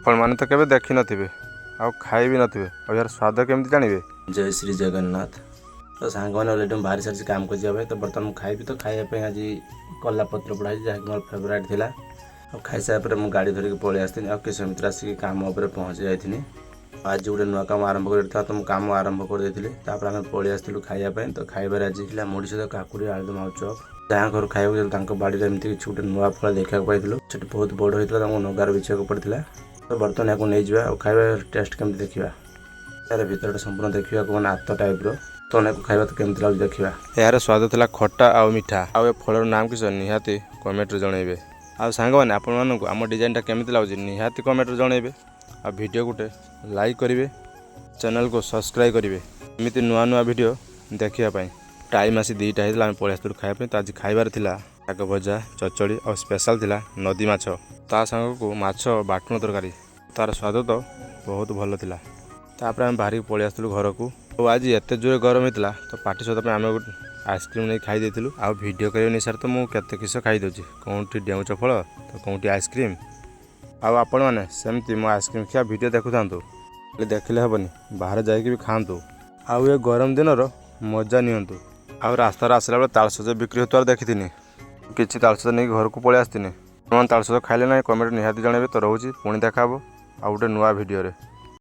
ଆପଣ ମାନେ ତ କେବେ ଦେଖି ନଥିବେ ଆଉ ଖାଇ ବି ନଥିବେ ଆଉ यार स्वाद केमती जानवे। जय श्री जगन्नाथ। तो सांग मैंने अलरेडी बाहरी सारी काम कर जाए तो बर्तमान मुझे खाइबी तो खाइबा आज कला पत्र पढ़ाई जहाँकि मोर फेवरेट थिला। और खाई सारे मुझे गाड़ी धरिक पलि आसती और किसी मित्र आसिक काम उपर पहुँची जाइए। आज गोटे नुआ काम आरंभ कर तो मुझे काम आरंभ कर आम पलि आसलु खाइबापी तो खाइबार आज है मुढ़ी सहित काकुड़ी आलुदम आउ चप। जहाँ घर खाइबा बाड़ी एमती किसी गोटे नुआ फल देखा पाइलु से बहुत बड़ होता नगार बिछा पड़ता। तो बर्तमान या नहीं जावा और खाइबा टेस्ट केमती देखा यार भर संपूर्ण देखा मैंने आत टाइप तो खाइबा तो केमती लगे देखा। यार स्वाद था खट्टा आउ मीठा आउ ए फलर नाम किस निहाती कमेंट जनइबे। आ सांग मैंने आपको आम डिजाइन केमती लगे निहाती कमेंट जनइबे। आ वीडियो गोटे लाइक करेंगे चैनल को सब्सक्राइब करेंगे एमती नुआ नुआ वीडियो देखापी। टाइम आसी 2टा होता आम पलि आसलु खाइबा तो आज खाइबार थिला शाग भजा चचड़ी और स्पेशल थिला नदी माछ ता सांग को माछ बाटन तरकारी तार स्वाद तो बहुत भल थिला। तापर आम बाहर पलि आसलु घर को और आज एत जोर गरम होता तो पार्टी सदा आम आइसक्रीम नहीं खाई देलु। आ वीडियो कर निशार तो मुझे केते किस खाईदे कौटी डेउच फल तो कौटी आइसक्रीम आउ आपण मैंने सेमती मो आइसक्रीम खिया वीडियो देखु था देखले हेनी बाहर जाकि भी खातु आउ ये गरम दिन मजा नियंतु। आउ रास्तार आसला बेले तालसज बिक्री होतार देखी किसी तालसज नहीं घर को पलि आसती। तालसज खाइले ना कमेंट निहाती जनइबे। तो रोचे पुणी देखा आउ गोटे नुआ वीडियो रे।